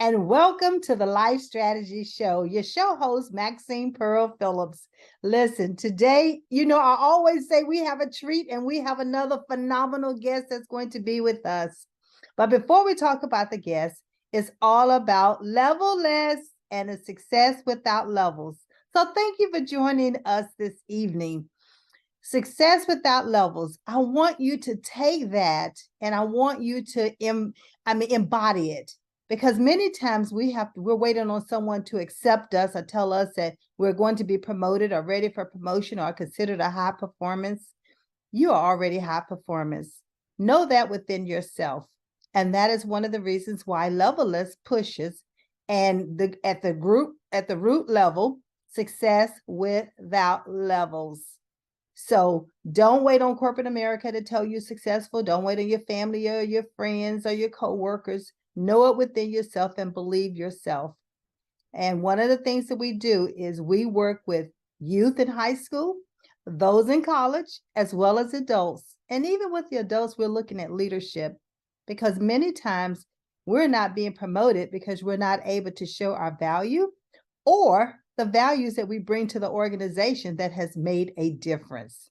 and welcome to the Life Strategy Show. Your show host, Maxine Phillips. Listen, today, I always say we have a treat and we have another phenomenal guest that's going to be with us. But before we talk about the guest, it's all about levelless and a success without levels. So thank you for joining us this evening. Success without levels. I want you to take that and I want you to embody it. Because many times we're waiting on someone to accept us or tell us that we're going to be promoted or ready for promotion or considered a high performance. You are already high performance. Know that within yourself. And that is one of the reasons why levelless pushes and at the root level, success without levels. So don't wait on corporate America to tell you successful. Don't wait on your family or your friends or your coworkers. Know it within yourself and believe yourself. And one of the things that we do is we work with youth in high school, those in college, as well as adults. And even with the adults, we're looking at leadership because many times we're not being promoted because we're not able to show our value or the values that we bring to the organization that has made a difference.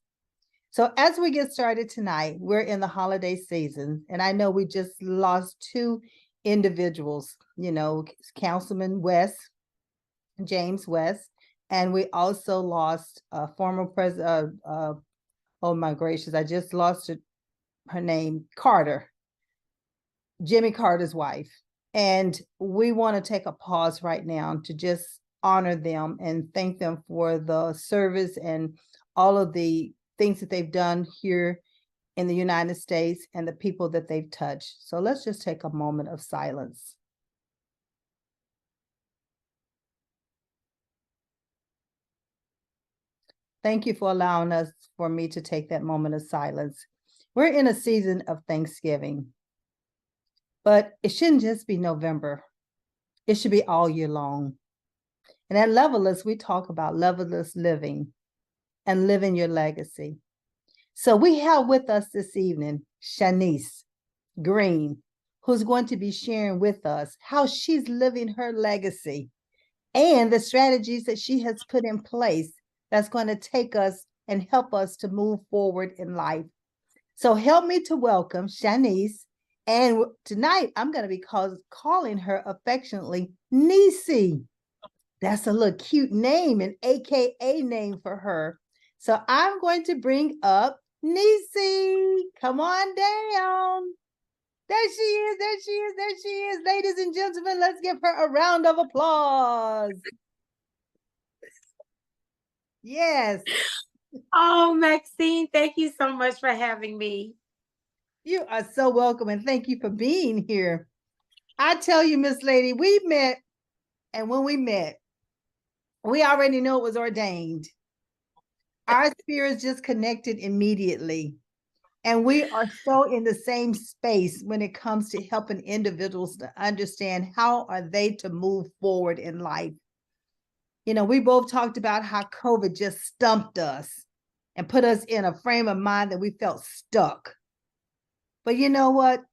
So as we get started tonight, we're in the holiday season, and I know we just lost two individuals, Councilman West, James West, and we also lost a former president, oh my gracious, I just lost her name, Carter, Jimmy Carter's wife. And we want to take a pause right now to just honor them and thank them for the service and all of the things that they've done here in the United States and the people that they've touched. So let's just take a moment of silence. Thank you for allowing for me to take that moment of silence. We're in a season of Thanksgiving, but it shouldn't just be November. It should be all year long. And at Levelless, we talk about levelless living and living your legacy. So we have with us this evening, Shanese Green, who's going to be sharing with us how she's living her legacy and the strategies that she has put in place that's going to take us and help us to move forward in life. So help me to welcome Shanese. And tonight I'm going to be calling her affectionately Niecy. That's a little cute name, an AKA name for her. So I'm going to bring up Niecy. Come on down. There she is, there she is, there she is. Ladies and gentlemen, let's give her a round of applause. Yes. Oh, Maxine, thank you so much for having me. You are so welcome, and thank you for being here. I tell you, Miss Lady, we met, and when we met, we already knew it was ordained. Our spirits just connected immediately. And we are so in the same space when it comes to helping individuals to understand how are they to move forward in life. We both talked about how COVID just stumped us and put us in a frame of mind that we felt stuck. But you know what?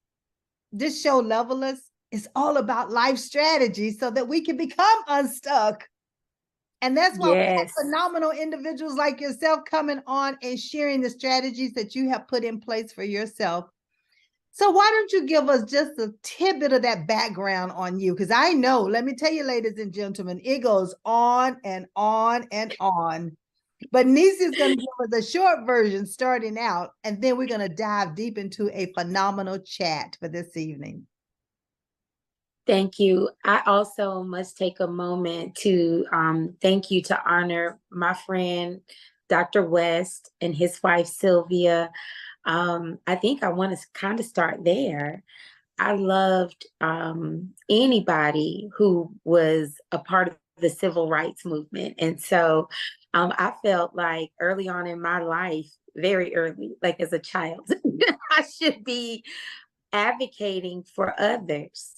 This show, Levelless, is all about life strategy so that we can become unstuck. And that's why we have phenomenal individuals like yourself coming on and sharing the strategies that you have put in place for yourself. So why don't you give us just a tidbit of that background on you? Because I know, let me tell you, ladies and gentlemen, it goes on and on and on. But Niecy is going to give us a short version starting out, and then we're going to dive deep into a phenomenal chat for this evening. Thank you. I also must take a moment to thank you to honor my friend, Dr. West, and his wife, Sylvia. I think I want to kind of start there. I loved anybody who was a part of the civil rights movement. And so I felt like early on in my life, very early, like as a child, I should be advocating for others.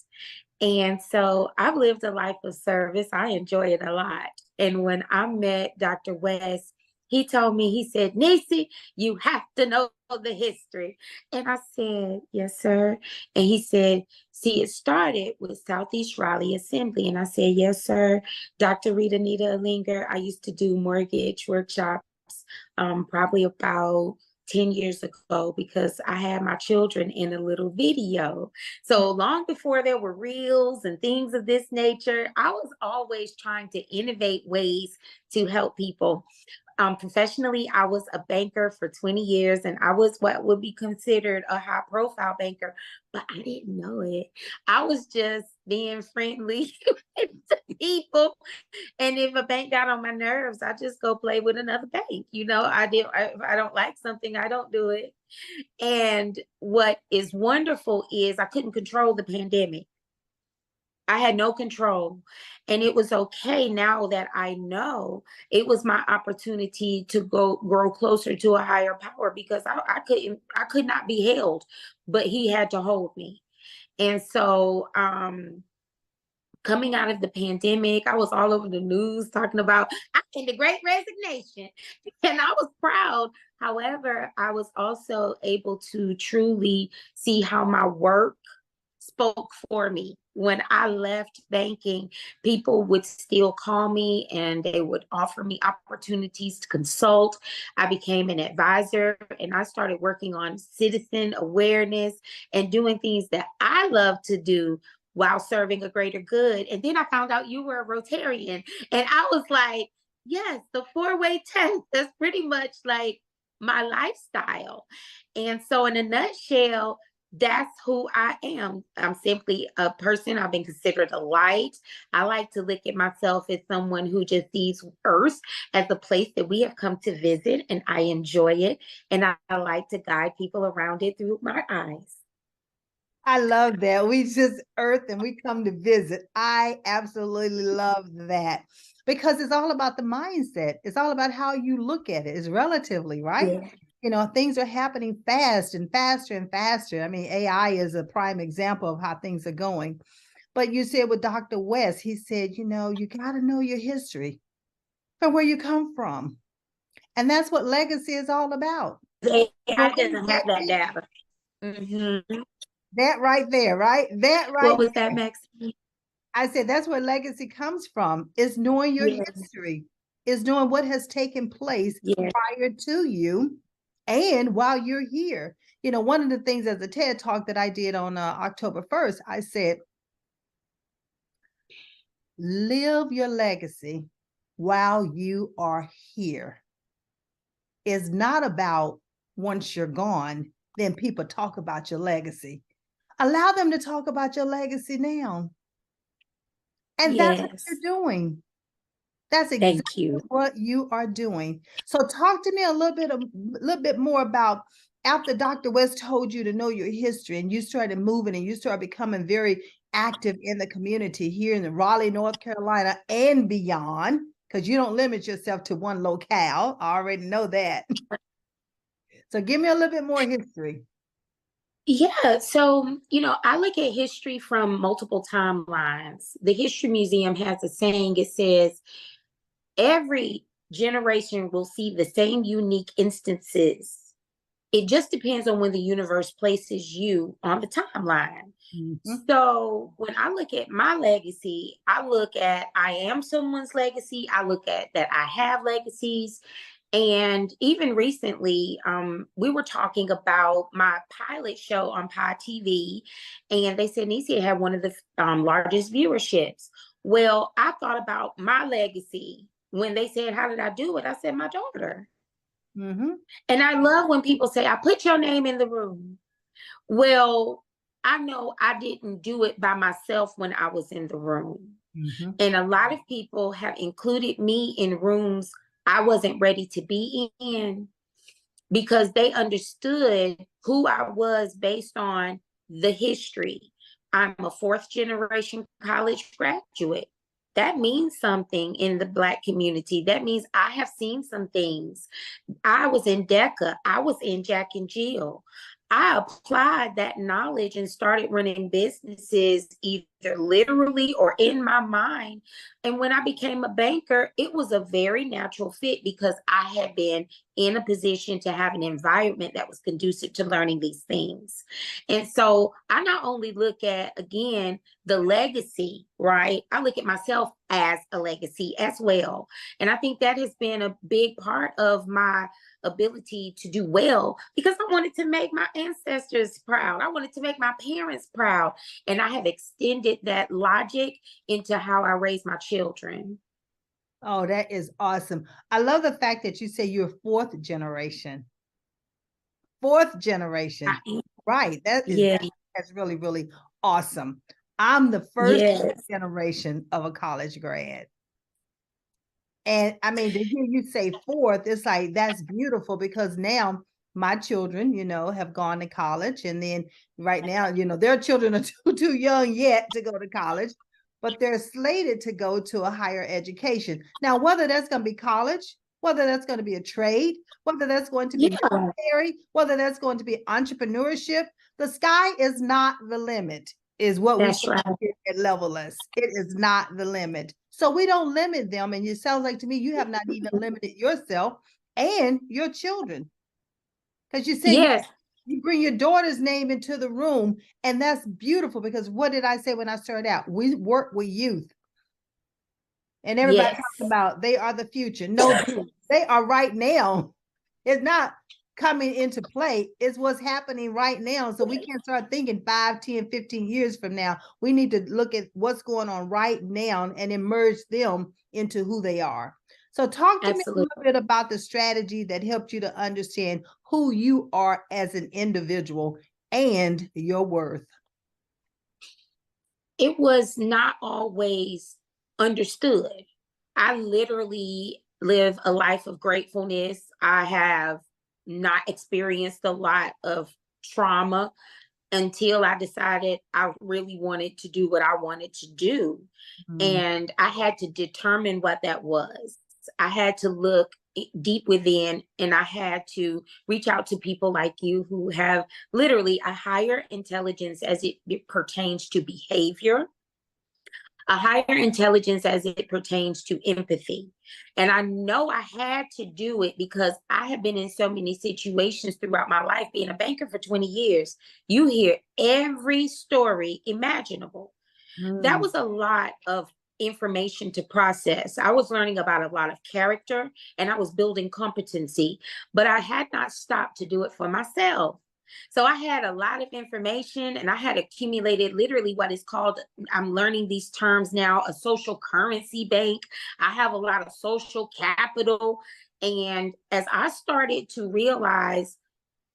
And so I've lived a life of service. I enjoy it a lot. And when I met Dr. West, he told me, he said, Niecy, you have to know the history. And I said, yes, sir. And he said, see, it started with Southeast Raleigh Assembly. And I said, yes, sir. Dr. Rita Nita Alinger, I used to do mortgage workshops probably about 10 years ago because I had my children in a little video. So long before there were reels and things of this nature, I was always trying to innovate ways to help people. Professionally, I was a banker for 20 years and I was what would be considered a high profile banker, but I didn't know it. I was just being friendly to people. And if a bank got on my nerves, I just go play with another bank. If I don't like something, I don't do it. And what is wonderful is I couldn't control the pandemic. I had no control. And it was okay now that I know it was my opportunity to go grow closer to a higher power because I could not be held, but he had to hold me. And so coming out of the pandemic, I was all over the news talking about in the great resignation. And I was proud. However, I was also able to truly see how my work spoke for me. When I left banking, people would still call me and they would offer me opportunities to consult. I became an advisor and I started working on citizen awareness and doing things that I love to do while serving a greater good. And then I found out you were a Rotarian. And I was like, yes, the four-way test, that's pretty much like my lifestyle. And so in a nutshell, that's who I am. I'm simply a person. I've been considered a light. I like to look at myself as someone who just sees Earth as a place that we have come to visit, and I enjoy it. And I like to guide people around it through my eyes. I love that. We just Earth and we come to visit. I absolutely love that because it's all about the mindset. It's all about how you look at it. It's relatively, right? Yeah. Things are happening fast and faster and faster. I mean, AI is a prime example of how things are going. But you said with Dr. West, he said, you got to know your history from where you come from. And that's what legacy is all about. AI doesn't have that data. Mm-hmm. That right there, right? That right What was there. that, Maxine? I said that's where legacy comes from, is knowing your history, is knowing what has taken place prior to you and while you're here. One of the things as a TED Talk that I did on October 1st, I said, live your legacy while you are here. It's not about once you're gone, then people talk about your legacy. Allow them to talk about your legacy now. And that's what you're doing. That's exactly what you are doing. So talk to me a little bit more about after Dr. West told you to know your history and you started moving and you started becoming very active in the community here in the Raleigh, North Carolina and beyond, because you don't limit yourself to one locale. I already know that. So give me a little bit more history. Yeah, so, I look at history from multiple timelines. The History Museum has a saying, it says, every generation will see the same unique instances. It just depends on when the universe places you on the timeline. Mm-hmm. So when I look at my legacy, I look at I am someone's legacy. I look at that I have legacies. And even recently, we were talking about my pilot show on Pi TV, and they said Niecy had one of the largest viewerships. Well, I thought about my legacy when they said, how did I do it? I said, my daughter. Mm-hmm. And I love when people say, I put your name in the room. Well, I know I didn't do it by myself when I was in the room. Mm-hmm. And a lot of people have included me in rooms I wasn't ready to be in because they understood who I was based on the history. I'm a fourth generation college graduate. That means something in the Black community. That means I have seen some things. I was in DECA. I was in Jack and Jill. I applied that knowledge and started running businesses either either literally or in my mind. And when I became a banker, it was a very natural fit because I had been in a position to have an environment that was conducive to learning these things. And so I not only look at, again, the legacy, right? I look at myself as a legacy as well. And I think that has been a big part of my ability to do well because I wanted to make my ancestors proud. I wanted to make my parents proud. And I have extended that logic into how I raise my children. Oh, that is awesome. I love the fact that you say you're fourth generation. Fourth generation. Right. Yeah. That's really, really awesome. I'm the first generation of a college grad. And I mean, to hear you say fourth, it's like, that's beautiful because now my children, have gone to college. And then right now, their children are too young yet to go to college, but they're slated to go to a higher education. Now, whether that's going to be college, whether that's going to be a trade, whether that's going to be military, whether that's going to be entrepreneurship, the sky is not the limit, is what we say at Levelless. It is not the limit. So we don't limit them. And it sounds like to me, you have not even limited yourself and your children. Because you say you bring your daughter's name into the room, and that's beautiful because what did I say when I started out? We work with youth. And everybody talks about they are the future. No, they are right now. It's not coming into play. It's what's happening right now. So we can't start thinking 5, 10, 15 years from now. We need to look at what's going on right now and immerse them into who they are. So talk to me a little bit about the strategy that helped you to understand who you are as an individual and your worth. It was not always understood. I literally live a life of gratefulness. I have not experienced a lot of trauma until I decided I really wanted to do what I wanted to do. And I had to determine what that was. I had to look deep within, and I had to reach out to people like you who have literally a higher intelligence as it pertains to behavior, a higher intelligence as it pertains to empathy. And I know I had to do it because I have been in so many situations throughout my life. Being a banker for 20 years, you hear every story imaginable. That was a lot of information to process. I was learning about a lot of character and I was building competency, but I had not stopped to do it for myself. So I had a lot of information and I had accumulated literally what is called, I'm learning these terms now, a social currency bank. I have a lot of social capital. And as I started to realize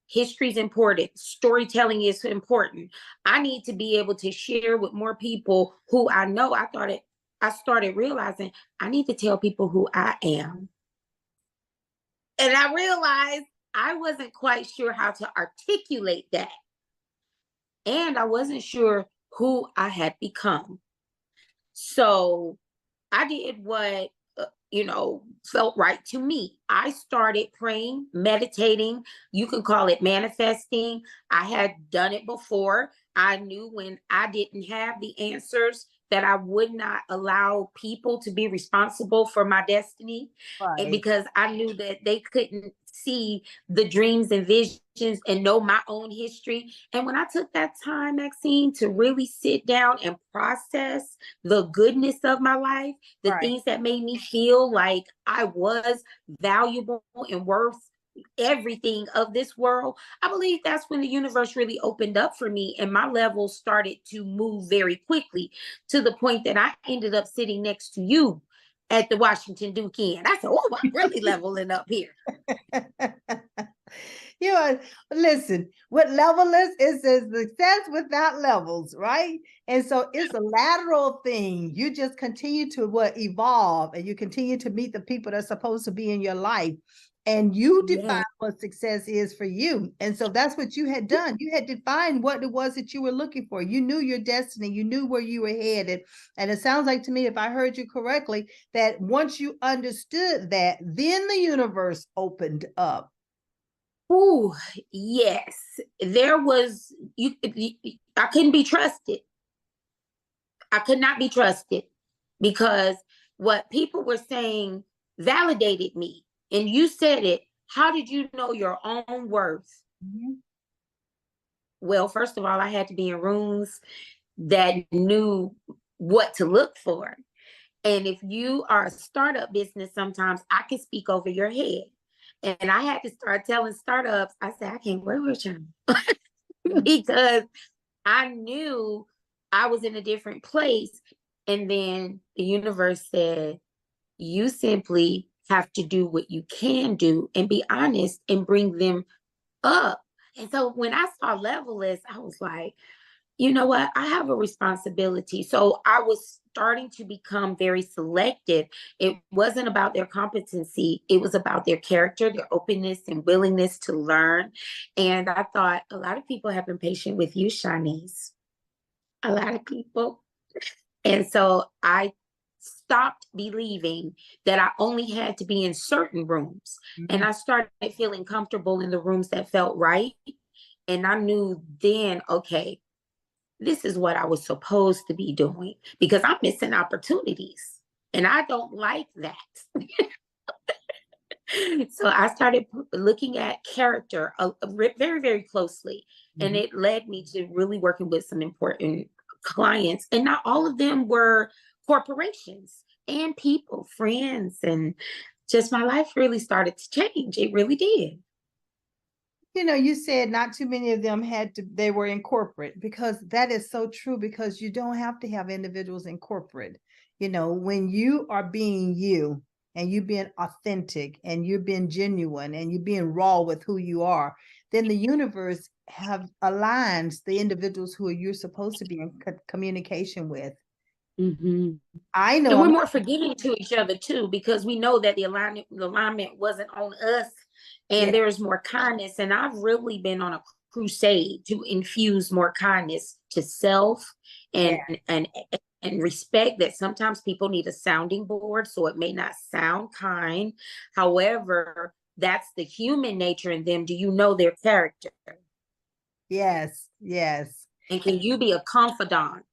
history is important, storytelling is important, I need to be able to share with more people who I know, I started realizing I need to tell people who I am. And I realized I wasn't quite sure how to articulate that. And I wasn't sure who I had become. So I did what, felt right to me. I started praying, meditating. You can call it manifesting. I had done it before. I knew when I didn't have the answers that I would not allow people to be responsible for my destiny. And because I knew that they couldn't see the dreams and visions and know my own history. And when I took that time, Maxine, to really sit down and process the goodness of my life, the things that made me feel like I was valuable and worth everything of this world, I believe that's when the universe really opened up for me and my levels started to move very quickly to the point that I ended up sitting next to you at the Washington Duke Inn. I said, oh, I'm really leveling up here. Listen, what Levelless is success without levels, right? And so it's a lateral thing. You just continue to evolve and you continue to meet the people that are supposed to be in your life. And you define what success is for you. And so that's what you had done. You had defined what it was that you were looking for. You knew your destiny. You knew where you were headed. And it sounds like to me, if I heard you correctly, that once you understood that, then the universe opened up. Oh, yes. There was, I couldn't be trusted. I could not be trusted because what people were saying validated me. And you said it. How did you know your own worth? Mhm. Well, first of all, I had to be in rooms that knew what to look for. And if you are a startup business, sometimes I can speak over your head. And I had to start telling startups, I said, I can't work with you because I knew I was in a different place. And then the universe said, you simply have to do what you can do and be honest and bring them up. And so when I saw Levelist, I was like, you know what? I have a responsibility. So I was starting to become very selective. It wasn't about their competency, it was about their character, their openness and willingness to learn. And I thought a lot of people have been patient with you, Shanese. A lot of people. And so I stopped believing that I only had to be in certain rooms. And Mhm. I started feeling comfortable in the rooms that felt right. And I knew then, okay, this is what I was supposed to be doing because I'm missing opportunities. And I don't like that. So I started looking at character very, very closely. And Mhm. it led me to really working with some important clients. And not all of them were corporations and people, friends. And just my life really started to change. It really did. You know, you said not too many of them they were in corporate, because that is so true, because you don't have to have individuals in corporate. You know, when you are being you and you being authentic and you're being genuine and you're being raw with who you are, then the universe have aligns the individuals who you're supposed to be in communication with. Mm-hmm. I know And we're I'm more forgiving to each other too, because we know that the alignment wasn't on us, yeah, and there's more kindness. And I've really been on a crusade to infuse more kindness to self yeah. and and respect that sometimes people need a sounding board, so it may not sound kind. However, that's the human nature in them. Do you know their character? Yes, yes. And can you be a confidant?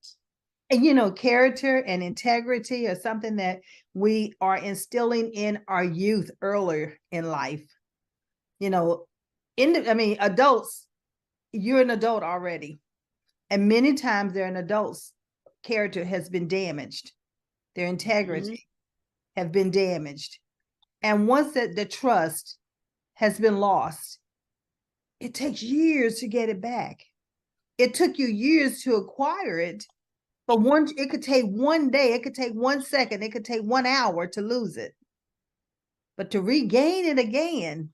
And you know, character and integrity are something that we are instilling in our youth earlier in life. You know, adults, you're an adult already. And many times they're an adult's character has been damaged. Their Mhm. integrity have been damaged. And once that the trust has been lost, it takes years to get it back. It took you years to acquire it. But it could take one day, it could take 1 second, it could take 1 hour to lose it. But to regain it again,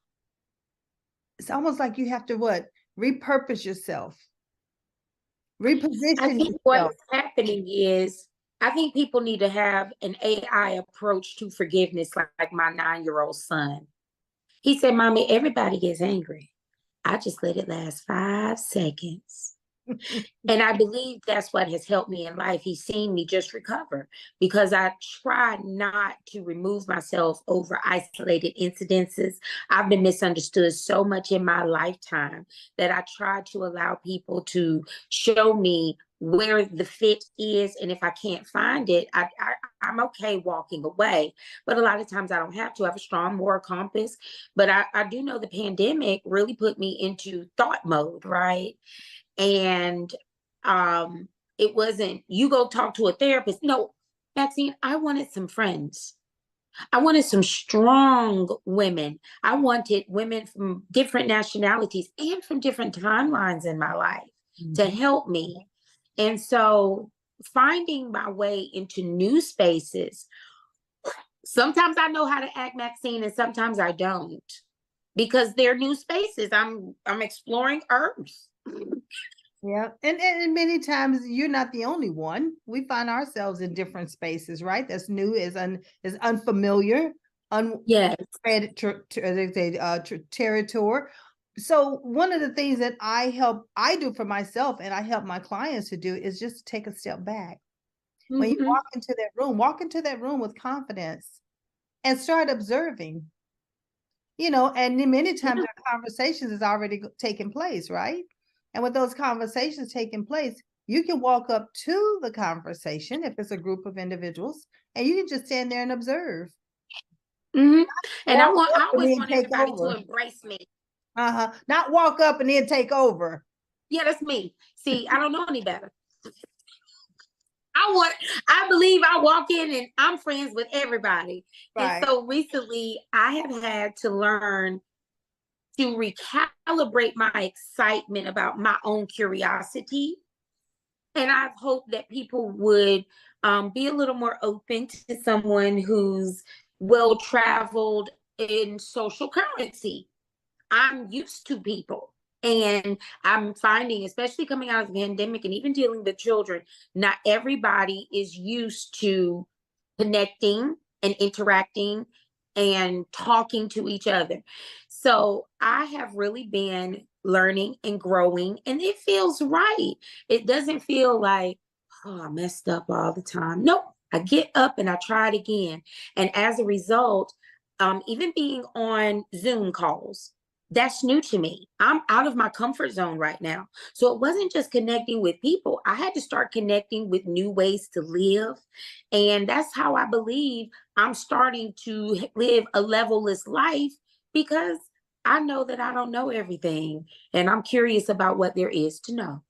it's almost like you have to what? Repurpose yourself, I reposition think what yourself. is happening is I think people need to have an AI approach to forgiveness, like my 9-year-old son. He said, Mommy, everybody gets angry. I just let it last 5 seconds. And I believe that's what has helped me in life. He's seen me just recover because I try not to remove myself over isolated incidences. I've been misunderstood so much in my lifetime that I try to allow people to show me where the fit is. And if I can't find it, I'm okay walking away. But a lot of times I don't have to. I have a strong moral compass. But I do know the pandemic really put me into thought mode, right? And um it wasn't you go talk to a therapist. No, Maxine, I wanted some friends. I wanted some strong women. I wanted women from different nationalities and from different timelines in my life to Mhm. help me. And so finding my way into new spaces, sometimes I know how to act, Maxine, and sometimes I don't, because they're new spaces. I'm exploring earth. Yeah. And many times you're not the only one. We find ourselves in different spaces, right? That's new, is unfamiliar, Yes. untread they say, territory. So one of the things that I do for myself and I help my clients to do is just take a step back. When you Hmm. walk into that room with confidence and start observing, you know, and then many times Yeah. our conversations is already taking place, right? And with those conversations taking place, You can walk up to the conversation if it's a group of individuals, and you can just stand there and observe. And I Walk up and always then want take everybody to over. embrace me. Not walk up and then take over. Yeah, that's me. See, I don't know any better. I believe I walk in and I'm friends with everybody. And Right. so recently I have had to learn to recalibrate my excitement about my own curiosity. And I've hoped that people would be a little more open to someone who's well traveled in social currency. I'm used to people. And I'm finding, especially coming out of the pandemic and even dealing with children, not everybody is used to connecting and interacting and talking to each other. So I have really been learning and growing, and it feels right. It doesn't feel like, oh, I messed up all the time. Nope. I get up and I try it again. And as a result, even being on Zoom calls, that's new to me. I'm out of my comfort zone right now. So it wasn't just connecting with people. I had to start connecting with new ways to live. And that's how I believe I'm starting to live a levelless life, because I know that I don't know everything and I'm curious about what there is to know.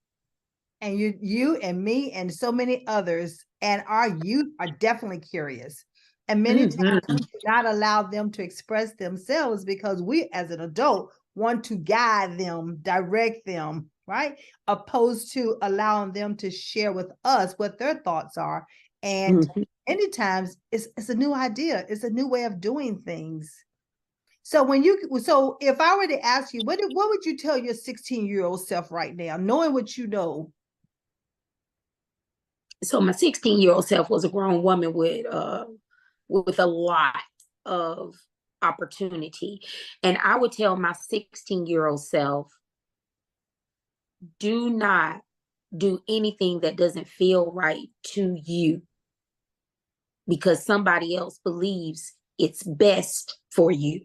And you and me and so many others and our youth are definitely curious. And many times we do not allow them to express themselves because we as an adult want to guide them, direct them, right? Opposed to allowing them to share with us what their thoughts are. And many times it's a new idea, it's a new way of doing things. So if I were to ask you, what would you tell your 16-year-old self right now, knowing what you know? So my 16-year-old self was a grown woman with a lot of opportunity. And I would tell my 16-year-old self, do not do anything that doesn't feel right to you because somebody else believes it's best for you.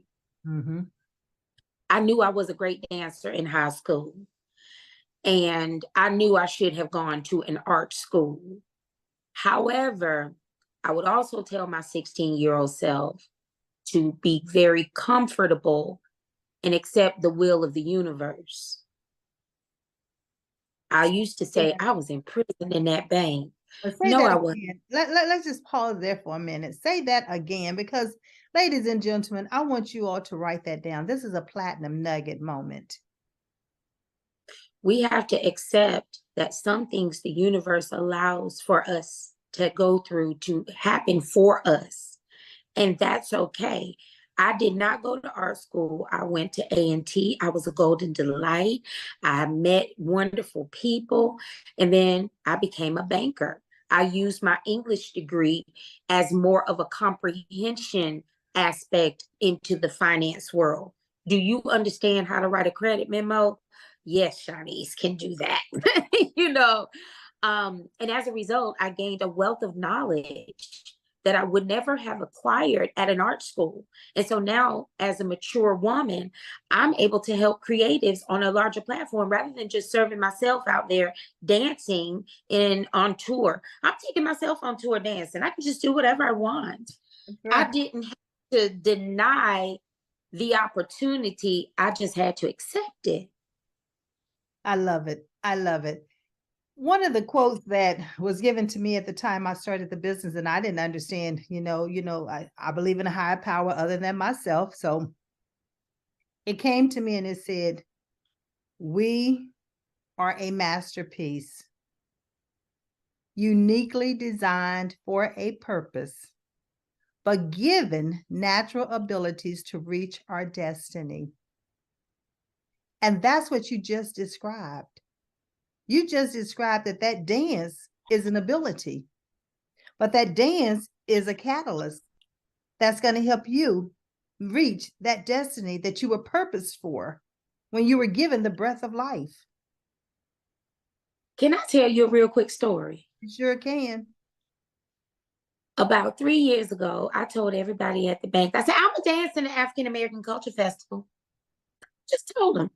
I knew I was a great dancer in high school, and I knew I should have gone to an art school. However, I would also tell my 16-year-old self to be very comfortable and accept the will of the universe. I used to say I was in prison in that bank. Say No, that I wasn't. again. Let's just pause there for a minute. Say that again, because ladies and gentlemen, I want you all to write that down. This is a platinum nugget moment. We have to accept that some things the universe allows for us to go through to happen for us. And that's okay. I did not go to art school. I went to A&T. I was a golden delight. I met wonderful people. And then I became a banker. I used my English degree as more of a comprehension aspect into the finance world. Do you understand how to write a credit memo? Yes, Shanese can do that. you know, and as a result, I gained a wealth of knowledge that I would never have acquired at an art school. And so now, as a mature woman, I'm able to help creatives on a larger platform rather than just serving myself out there dancing on tour. I'm taking myself on tour dancing. I can just do whatever I want. I didn't have to deny the opportunity. I just had to accept it. I love it. I love it. One of the quotes that was given to me at the time I started the business, and I didn't understand, I believe in a higher power other than myself. So it came to me and it said, we are a masterpiece, uniquely designed for a purpose, but given natural abilities to reach our destiny. And that's what you just described. You just described that dance is an ability, but that dance is a catalyst that's going to help you reach that destiny that you were purposed for when you were given the breath of life. Can I tell you a real quick story? You sure can. About 3 years ago, I told everybody at the bank, I said, I'm a dance in the African American Culture Festival. Just told them.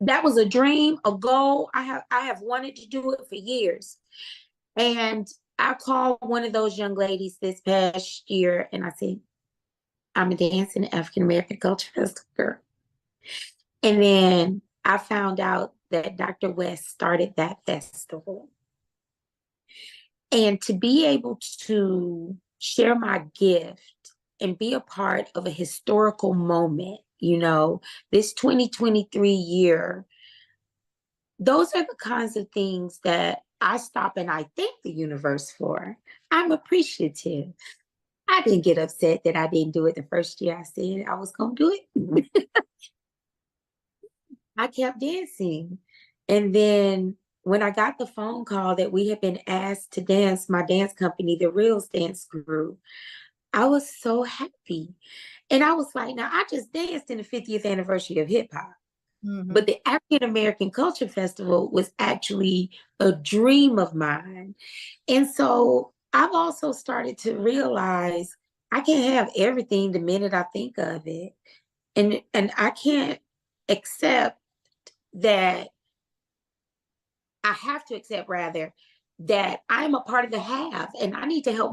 That was a dream, a goal. I have wanted to do it for years. And I called one of those young ladies this past year and I said, I'm a dancing African American culture festival girl. And then I found out that Dr. West started that festival. And to be able to share my gift and be a part of a historical moment, this 2023 year, those are the kinds of things that I stop and I thank the universe for. I'm appreciative. I didn't get upset that I didn't do it the first year I said I was going to do it. I kept dancing. And then when I got the phone call that we had been asked to dance, my dance company, the Reels Dance Group, I was so happy. And I was like, now I just danced in the 50th anniversary of hip hop. But the African American Culture Festival was actually a dream of mine. And so I've also started to realize I can't have everything the minute I think of it. And I can't accept that I have to accept rather that I'm a part of the have, and I need to help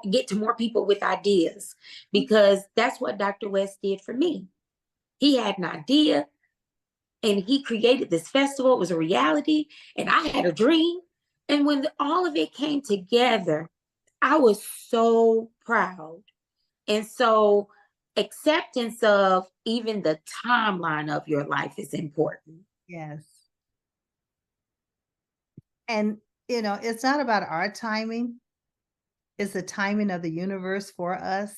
get to more people with ideas, because that's what Dr. West did for me. He had an idea and he created this festival. It was a reality and I had a dream. And when all of it came together, I was so proud. And so acceptance of even the timeline of your life is important. Yes. And, it's not about our timing. It's the timing of the universe for us.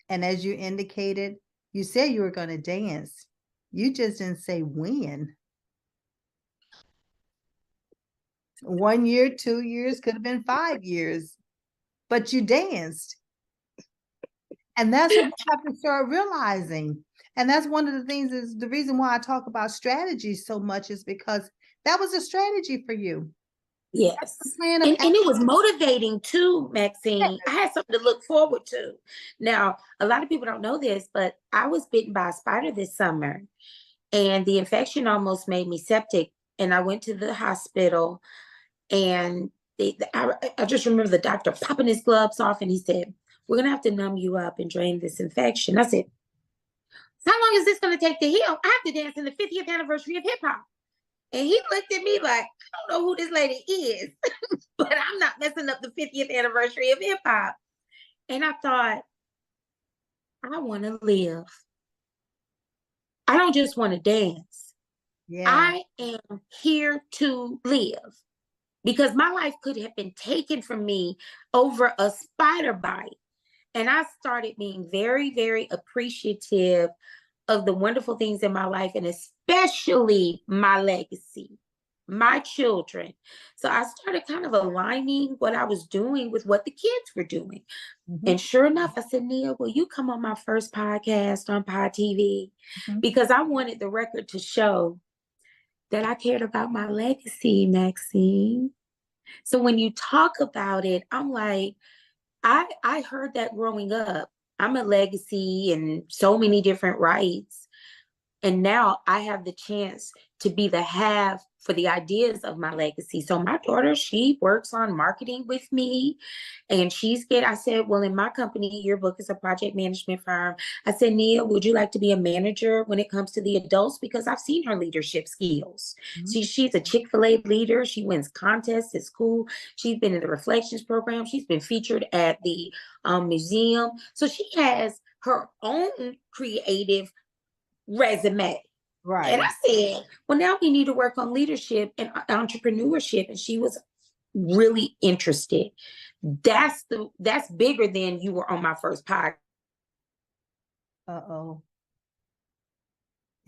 And as you indicated, you said you were going to dance. You just didn't say when. 1 year, 2 years, could have been 5 years, but you danced. And that's what we have to start realizing. And that's one of the things, is the reason why I talk about strategy so much, is because that was a strategy for you. Yes. And it was motivating too, Maxine. I had something to look forward to. Now, a lot of people don't know this, but I was bitten by a spider this summer, and the infection almost made me septic. And I went to the hospital, and I just remember the doctor popping his gloves off, and he said, we're going to have to numb you up and drain this infection. I said, how long is this going to take to heal? I have to dance in the 50th anniversary of hip hop. And he looked at me like, I don't know who this lady is, but I'm not messing up the 50th anniversary of hip hop. And I thought, I want to live. I don't just want to dance. Yeah. I am here to live, because my life could have been taken from me over a spider bite. And I started being very, very appreciative of the wonderful things in my life, and especially my legacy, my children. So I started kind of aligning what I was doing with what the kids were doing. And sure enough, I said, Nia, will you come on my first podcast on Pod TV? Because I wanted the record to show that I cared about my legacy, Maxine. So when you talk about it, I'm like, I heard that growing up. I'm a legacy and so many different rights. And now I have the chance to be the have for the ideas of my legacy. So my daughter, she works on marketing with me, and I said, well, in my company, your book is a project management firm. I said, Nia, would you like to be a manager when it comes to the adults? Because I've seen her leadership skills. See, she's a Chick-fil-A leader. She wins contests at school. She's been in the Reflections program. She's been featured at the museum. So she has her own creative resume. Right. And I said, well, now we need to work on leadership and entrepreneurship. And she was really interested. That's bigger than you were on my first podcast. Uh-oh.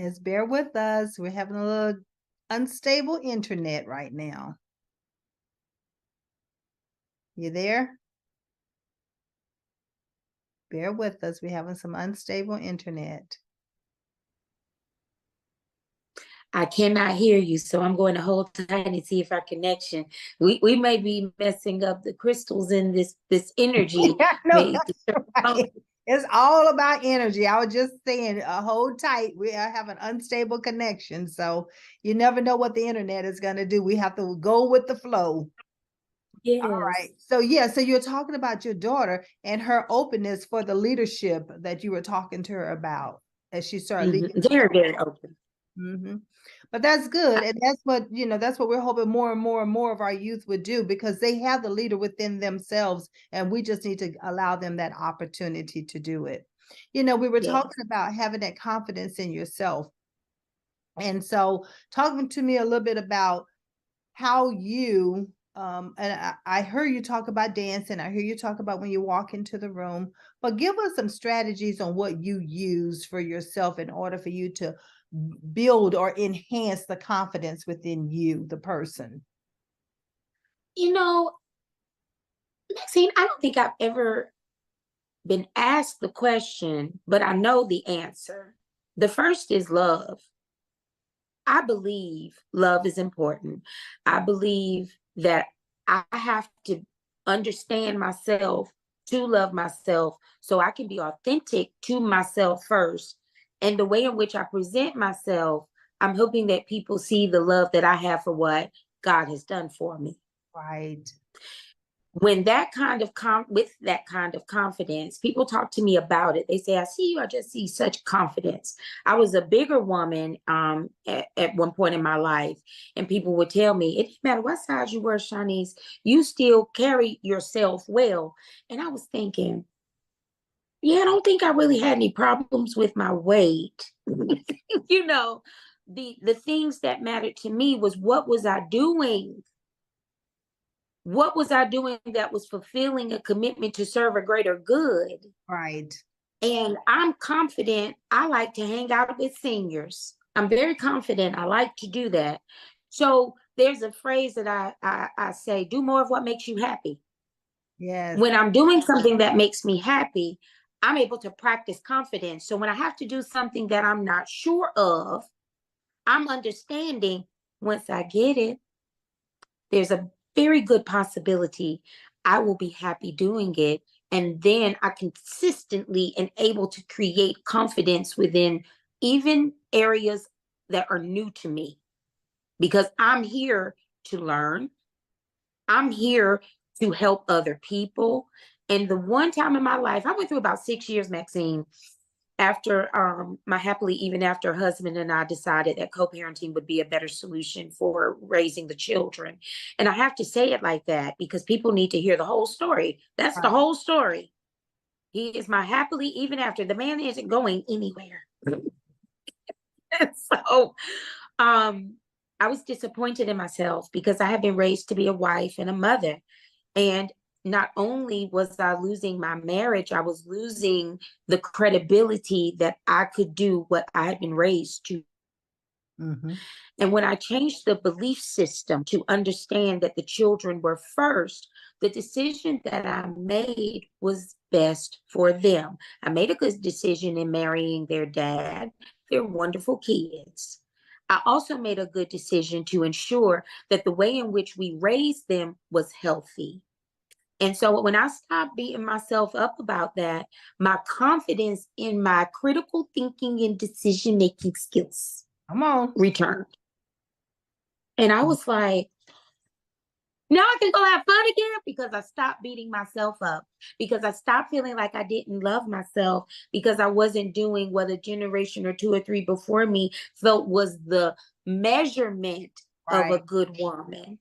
Just bear with us. We're having a little unstable internet right now. You there? Bear with us. We're having some unstable internet. I cannot hear you, so I'm going to hold tight and see if our connection. We may be messing up the crystals in this energy. Yeah, no, that's right. It's all about energy. I was just saying, hold tight. We have an unstable connection. So you never know what the internet is going to do. We have to go with the flow. All right. Yes. So yeah, so you're talking about your daughter and her openness for the leadership that you were talking to her about as she started leading. Very, very open. Mm-hmm. But that's good. And that's what, that's what we're hoping more and more and more of our youth would do, because they have the leader within themselves. And we just need to allow them that opportunity to do it. We were Yes. talking about having that confidence in yourself. And so talking to me a little bit about how you, and I heard you talk about dancing. I hear you talk about when you walk into the room, but give us some strategies on what you use for yourself in order for you to build or enhance the confidence within you, the person. Maxine, I don't think I've ever been asked the question, but I know the answer. The first is love. I believe love is important. I believe that I have to understand myself to love myself so I can be authentic to myself first. And the way in which I present myself, I'm hoping that people see the love that I have for what God has done for me. Right. When that kind of with that kind of confidence, people talk to me about it. They say, I see you, I just see such confidence. I was a bigger woman at one point in my life, and people would tell me, it didn't matter what size you were, Shanese, you still carry yourself well. And I was thinking, yeah, I don't think I really had any problems with my weight. you know, the things that mattered to me was, what was I doing? What was I doing that was fulfilling a commitment to serve a greater good? Right. And I'm confident I like to hang out with seniors. I'm very confident I like to do that. So there's a phrase that I say, do more of what makes you happy. Yes. When I'm doing something that makes me happy, I'm able to practice confidence. So when I have to do something that I'm not sure of, I'm understanding, once I get it, there's a very good possibility I will be happy doing it. And then I consistently and able to create confidence within even areas that are new to me, because I'm here to learn. I'm here to help other people. And the one time in my life, I went through about 6 years, Maxine, after my happily even after husband and I decided that co-parenting would be a better solution for raising the children. And I have to say it like that because people need to hear the whole story. That's the Right. whole story. He is my happily even after. The man isn't going anywhere. So I was disappointed in myself because I had been raised to be a wife and a mother. And not only was I losing my marriage, I was losing the credibility that I could do what I had been raised to. Mm-hmm. And when I changed the belief system to understand that the children were first, the decision that I made was best for them. I made a good decision in marrying their dad. They're wonderful kids. I also made a good decision to ensure that the way in which we raised them was healthy. And so when I stopped beating myself up about that, my confidence in my critical thinking and decision making skills Come on. returned. And I was like, now I can go have fun again because I stopped beating myself up, because I stopped feeling like I didn't love myself, because I wasn't doing what a generation or two or three before me felt was the measurement of a Right. good woman.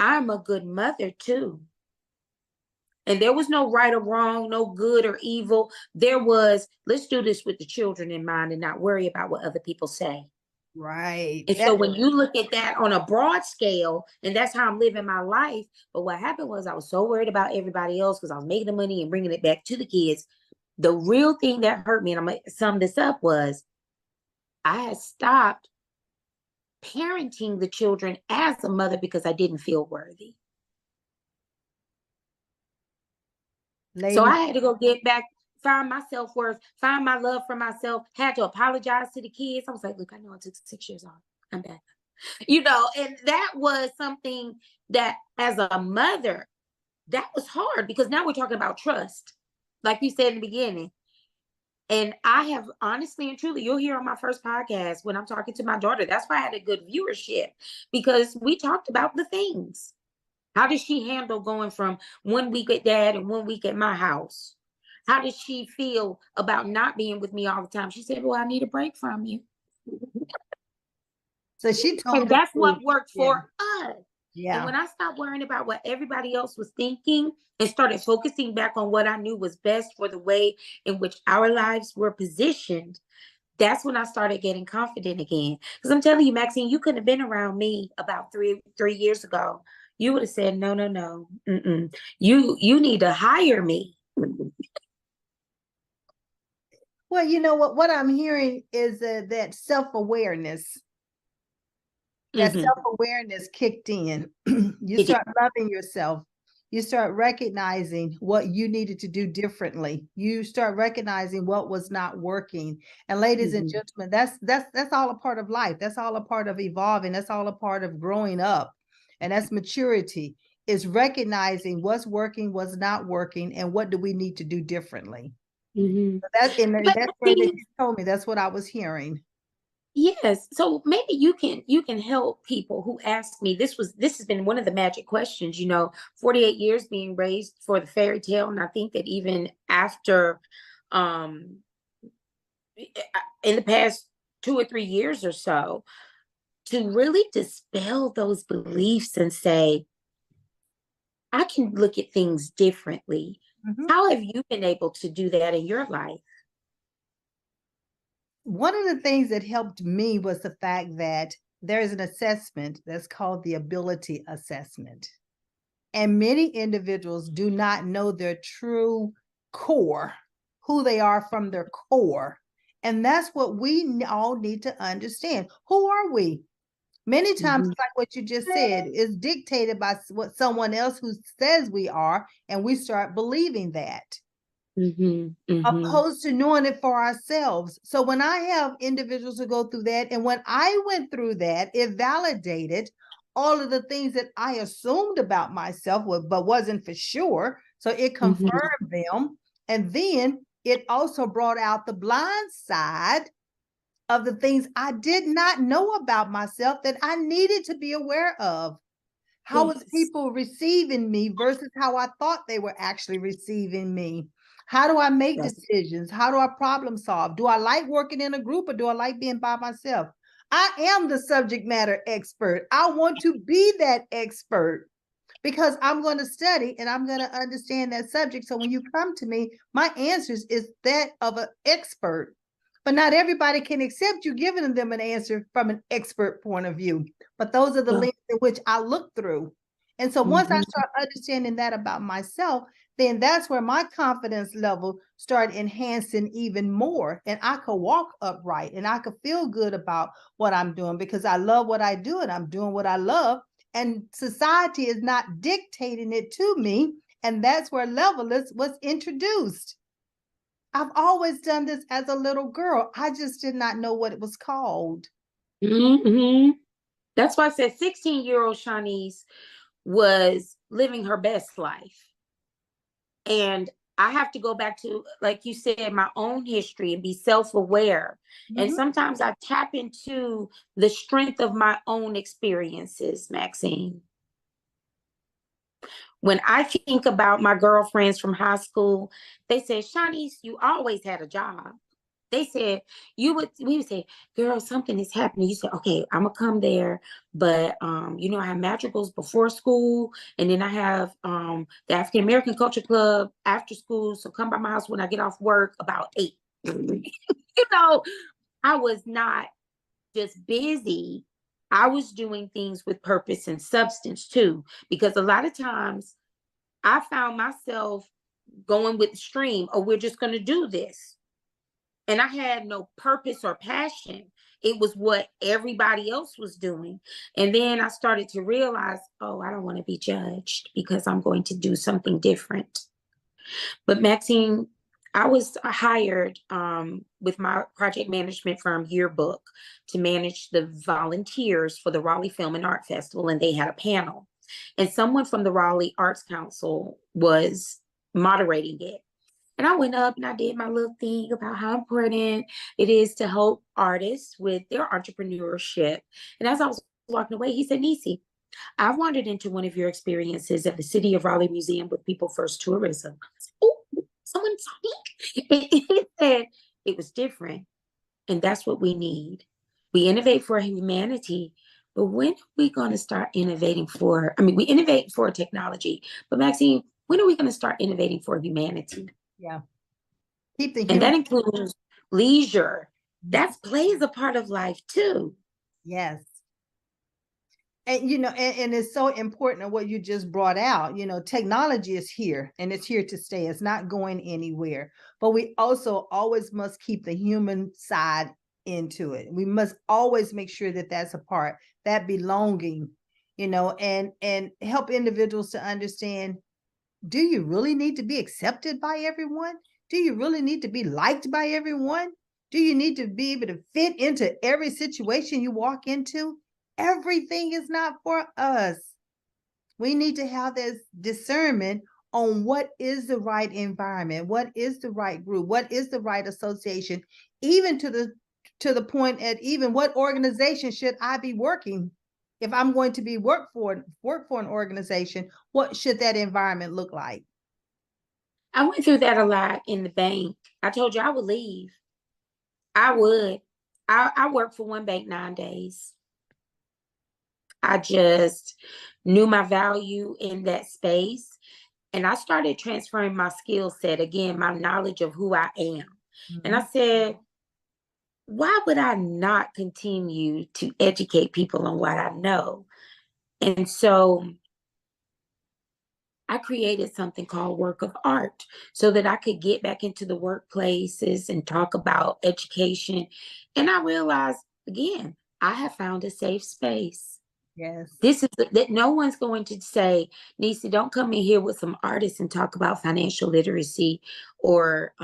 I'm a good mother too. And there was no right or wrong, no good or evil. There was, let's do this with the children in mind and not worry about what other people say. Right. And so when you look at that on a broad scale, and that's how I'm living my life. But what happened was I was so worried about everybody else because I was making the money and bringing it back to the kids. The real thing that hurt me, and I'm going to sum this up, was I had stopped parenting the children as a mother because I didn't feel worthy. So Ladies. I had to go get back, find my self-worth, find my love for myself, had to apologize to the kids. I was like, look, I know I took 6 years off. I'm back. And that was something that as a mother, that was hard because now we're talking about trust. Like you said in the beginning, And I have honestly and truly, you'll hear on my first podcast when I'm talking to my daughter, that's why I had a good viewership, because we talked about the things. How does she handle going from 1 week at dad and 1 week at my house? How does she feel about not being with me all the time? She said, well, I need a break from you. So she And told the that's truth. what worked Yeah. for us. And Yeah. when I stopped worrying about what everybody else was thinking and started focusing back on what I knew was best for the way in which our lives were positioned, that's when I started getting confident again. Because I'm telling you, Maxine, you couldn't have been around me about three years ago. You would have said, no, no, no. Mm-mm. You need to hire me. Well, you know what I'm hearing is that self-awareness. That Mm-hmm. self-awareness kicked in. You It is. start loving yourself. You start recognizing what you needed to do differently. You start recognizing what was not working. And ladies and Mm-hmm. gentlemen, that's all a part of life. That's all a part of evolving. That's all a part of growing up. And that's maturity, is recognizing what's working, what's not working, and what do we need to do differently. Mm-hmm. But That's where that Maxine, you told me. That's what I was hearing. yes. So maybe you can help people who ask me. This has been one of the magic questions, 48 years being raised for the fairy tale. And I think that even after um in the past 2 or 3 years or so, to really dispel those beliefs and say, I can look at things differently. Mhm. How have you been able to do that in your life? One of the things that helped me was the fact that there's an assessment that's called the ability assessment. And many individuals do not know their true core, who they are from their core. And that's what we all need to understand. Who are we? Many times, Mm-hmm. like what you just said, is dictated by what someone else who says we are, and we start believing that, Mm-hmm. Mm-hmm. opposed to knowing it for ourselves. So when I have individuals who go through that, and when I went through that, it validated all of the things that I assumed about myself, but wasn't for sure. So it Mm-hmm. confirmed them. And then it also brought out the blind side of the things I did not know about myself that I needed to be aware of. How was Yes. people receiving me versus how I thought they were actually receiving me? How do I make Yes. decisions? How do I problem solve? Do I like working in a group or do I like being by myself? I am the subject matter expert. I want to be that expert because I'm going to study and I'm going to understand that subject. So when you come to me, my answers is that of an expert. But not everybody can accept you giving them an answer from an expert point of view. But those are the Yeah. lenses in which I look through. And so once I Mm-hmm. start understanding that about myself, then that's where my confidence level started enhancing even more. And I could walk upright and I could feel good about what I'm doing because I love what I do and I'm doing what I love. And society is not dictating it to me. And that's where levelers was introduced. I've always done this as a little girl. I just did not know what it was called. Mm-hmm. That's why I said 16-year-old Shanese was living her best life. And I have to go back to, like you said, my own history and be self-aware. And Mhm. sometimes I tap into the strength of my own experiences, Maxine. When I think about my girlfriends from high school, they said, Shanice, you always had a job. They said, we would say, girl, something is happening. You said, okay, I'm gonna come there, but I have madrigals before school, and then I have the African American Culture Club after school. So come by my house when I get off work about 8. know, I was not just busy. I was doing things with purpose and substance too, because a lot of times I found myself going with the stream, or we're just going to do this. And I had no purpose or passion. It was what everybody else was doing. And then I started to realize, oh, I don't want to be judged because I'm going to do something different. But Maxine, I was hired with my project management firm Yearbook to manage the volunteers for the Raleigh Film and Art Festival, and they had a panel. And someone from the Raleigh Arts Council was moderating it. And I went up and I did my little thing about how important it is to help artists with their entrepreneurship. And as I was walking away, he said, Nisi, I wandered into one of your experiences at the City of Raleigh Museum with People First Tourism. I said, oh, someone saw me. And he said it was different. And that's what we need. We innovate for humanity, but when are we going to start innovating for, I mean, we innovate for technology, but Maxine, when are we going to start innovating for humanity? Yeah. Keep the And human. that includes leisure. That plays a part of life too. Yes. And and it's so important what you just brought out. Technology is here and it's here to stay. It's not going anywhere. But we also always must keep the human side into it. We must always make sure that that's a part, that belonging, and help individuals to understand, do you really need to be accepted by everyone? Do you really need to be liked by everyone? Do you need to be able to fit into every situation you walk into? Everything is not for us. We need to have this discernment on what is the right environment, what is the right group, what is the right association, even to the point at even what organization should I be working. If I'm going to be work for an organization, what should that environment look like? I went through that a lot in the bank. I told you I would leave. I would. I worked for one bank 9 days. I just knew my value in that space. And I started transferring my skill set, again, my knowledge of who I am. And I said, why would I not continue to educate people on what I know? And so I created something called Work of Art so that I could get back into the workplaces and talk about education. And I realized, again, I have found a safe space. Yes. This is that no one's going to say, Nisi, don't come in here with some artists and talk about financial literacy or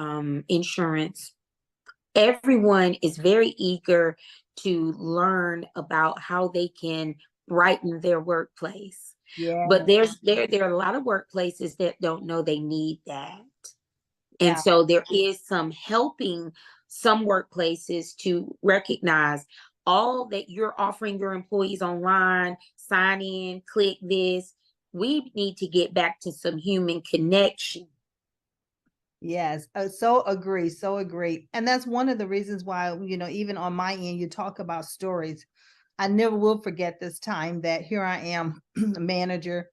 insurance. Everyone is very eager to learn about how they can brighten their workplace. Yeah. But there are a lot of workplaces that don't know they need that. And Yeah. so there is some helping some workplaces to recognize all that you're offering your employees online, sign in, click this. We need to get back to some human connection. Yes, so agree, so agree. And that's one of the reasons why, even on my end, you talk about stories. I never will forget this time that here I am, a manager,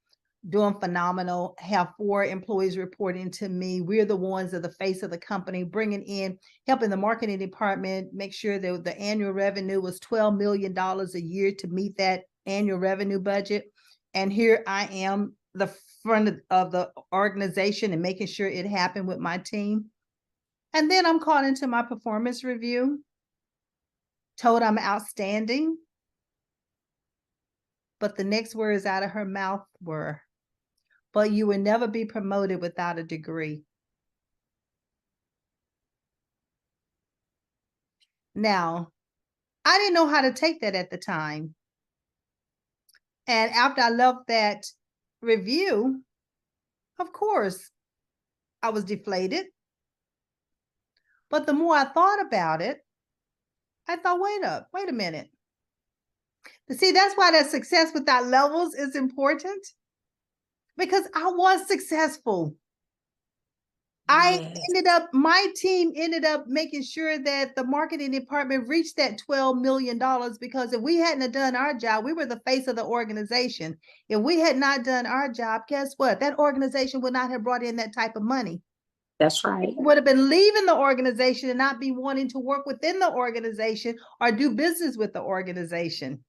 doing phenomenal, have 4 employees reporting to me. We're the ones that are the face of the company, bringing in, helping the marketing department make sure that the annual revenue was $12 million a year to meet that annual revenue budget. And here I am, the front of the organization and making sure it happened with my team. And then I'm called into my performance review, told I'm outstanding. But the next words out of her mouth were, but you will never be promoted without a degree. Now, I didn't know how to take that at the time. And after I left that review, of course, I was deflated. But the more I thought about it, I thought, wait a minute. See, that's why that success without levels is important, because I was successful. Yes. My team ended up making sure that the marketing department reached that $12 million, because if we hadn't done our job, we were the face of the organization. If we had not done our job, guess what? That organization would not have brought in that type of money. That's right. It would have been leaving the organization and not be wanting to work within the organization or do business with the organization.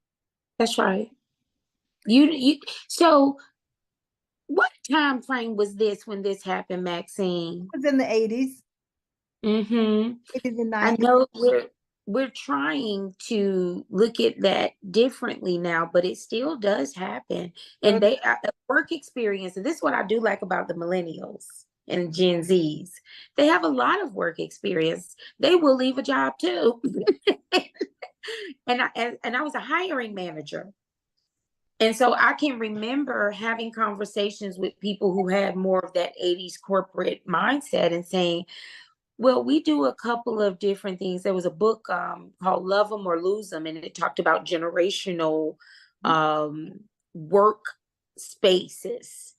That's right. So what time frame was this when this happened, Maxine? It was in the 80s, Mm-hmm. 80s and I 90s. know we're trying to look at that differently now, but it still does happen. And they work experience, and this is what I do like about the millennials and Gen Zs. They have a lot of work experience. They will leave a job too. And I was a hiring manager. And so I can remember having conversations with people who had more of that 80s corporate mindset and saying, well, we do a couple of different things. There was a book called Love 'Em or Lose 'Em, and it talked about generational um, work spaces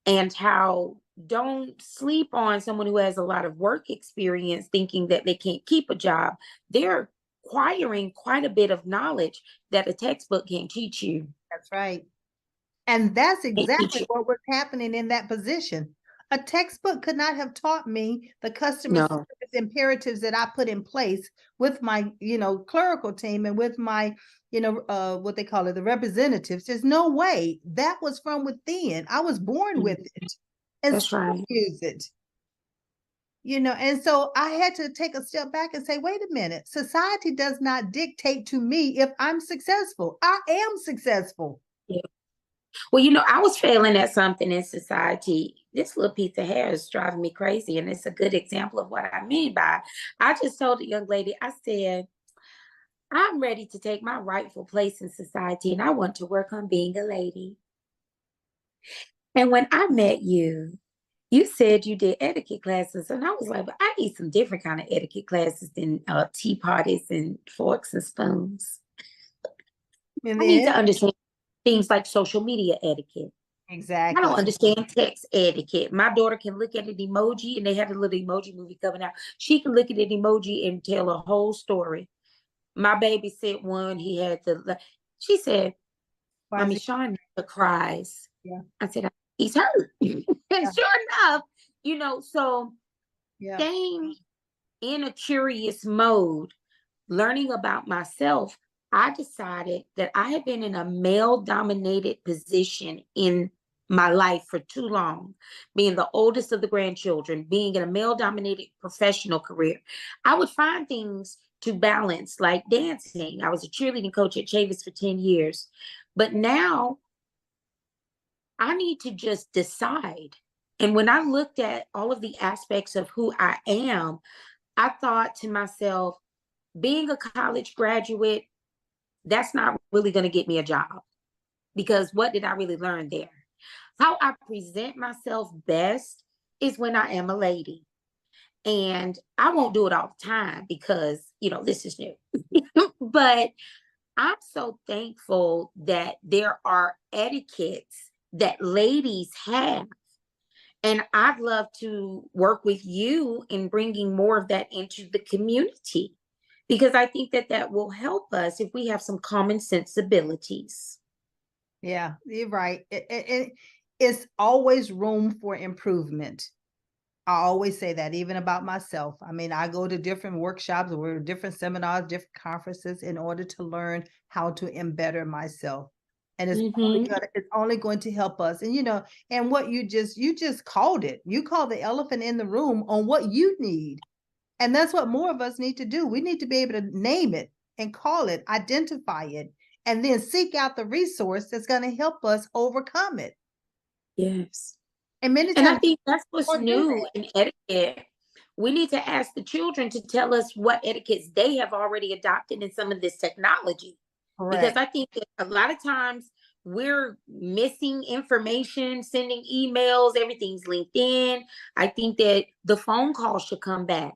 and how don't sleep on someone who has a lot of work experience thinking that they can't keep a job. They're acquiring quite a bit of knowledge that a textbook can't teach you. That's right. And that's Can't teach exactly you. what was happening in that position. A textbook could not have taught me the customer No, service imperatives that I put in place with my, clerical team and with my, what they call it, the representatives. There's no way. That was from within. I was born with it and that's still right. use it. And so I had to take a step back and say, wait a minute, society does not dictate to me if I'm successful. I am successful. Yeah. Well, I was failing at something in society. This little piece of hair is driving me crazy. And it's a good example of what I mean by I just told the young lady, I said, I'm ready to take my rightful place in society and I want to work on being a lady. And when I met you, you said you did etiquette classes. And I was like, but I need some different kind of etiquette classes than tea parties and forks and spoons. And I need to then, understand things like social media etiquette. I exactly. don't understand text etiquette. My daughter can look at an emoji, and they had a little emoji movie coming out. She can look at an emoji and tell a whole story. My baby said one, he had the, she said, Why is Mommy, it? Sean never cries. Yeah. I said, he's hurt. And Yeah. sure enough, so Yeah. staying in a curious mode, learning about myself, I decided that I had been in a male dominated position in my life for too long, being the oldest of the grandchildren, being in a male dominated professional career. I would find things to balance, like dancing. I was a cheerleading coach at Chavis for 10 years. But now I need to just decide. And when I looked at all of the aspects of who I am, I thought to myself, being a college graduate, that's not really going to get me a job, because what did I really learn there? How I present myself best is when I am a lady. And I won't do it all the time because, this is new. But I'm so thankful that there are etiquettes that ladies have. And I'd love to work with you in bringing more of that into the community, because I think that that will help us if we have some common sensibilities. Yeah, you're right. It's always room for improvement. I always say that, even about myself. I mean, I go to different workshops or different seminars, different conferences in order to learn how to better myself. And it's only going to help us. And and what you just called it. You called the elephant in the room on what you need. And that's what more of us need to do. We need to be able to name it and call it, identify it, and then seek out the resource that's going to help us overcome it. Yes. And many And I times think that's what's don't do new that. in etiquette. We need to ask the children to tell us what etiquettes they have already adopted in some of this technology. Because Correct. I think that a lot of times we're missing information, sending emails, everything's LinkedIn. I think that the phone call should come back.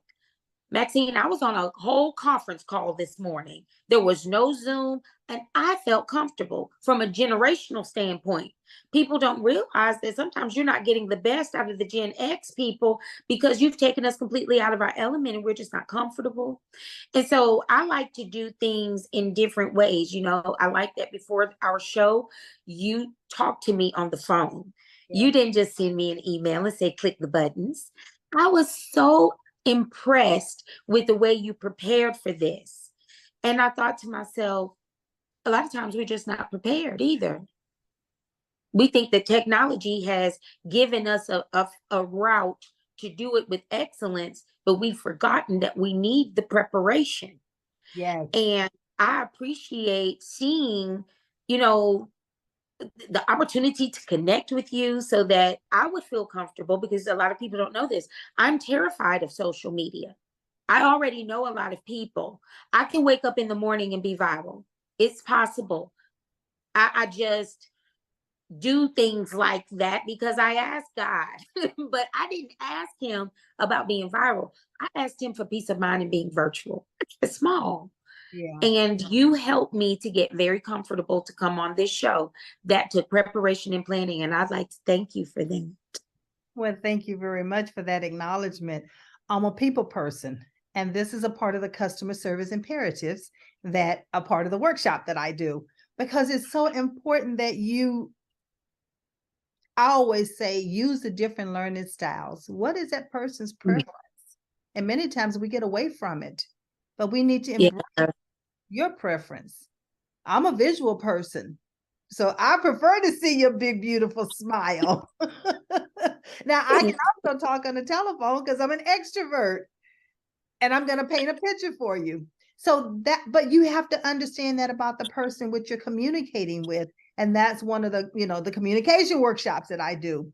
Maxine, I was on a whole conference call this morning. There was no Zoom, and I felt comfortable from a generational standpoint. People don't realize that sometimes you're not getting the best out of the Gen X people because you've taken us completely out of our element and we're just not comfortable. And so I like to do things in different ways. I like that before our show, you talked to me on the phone. Yeah. You didn't just send me an email and say, click the buttons. I was so impressed with the way you prepared for this. And I thought to myself, a lot of times we're just not prepared either. We think that technology has given us a route to do it with excellence, but we've forgotten that we need the preparation. Yes. And I appreciate seeing, you know, the opportunity to connect with you so that I would feel comfortable, because a lot of people don't know this. I'm terrified of social media. I already know a lot of people. I can wake up in the morning and be viral. It's possible. I just do things like that because I asked God, but I didn't ask him about being viral. I asked him for peace of mind and being virtual. It's small. Yeah. And you helped me to get very comfortable to come on this show. That took preparation and planning. And I'd like to thank you for them. Well, thank you very much for that acknowledgement. I'm a people person, and this is a part of the customer service imperatives that a part of the workshop that I do, because it's so important that I always say, use the different learning styles. What is that person's preference? And many times we get away from it, but we need to embrace your preference. I'm a visual person, so I prefer to see your big, beautiful smile. Now, I can also talk on the telephone because I'm an extrovert and I'm going to paint a picture for you. So but you have to understand that about the person which you're communicating with. And that's one of the, the communication workshops that I do.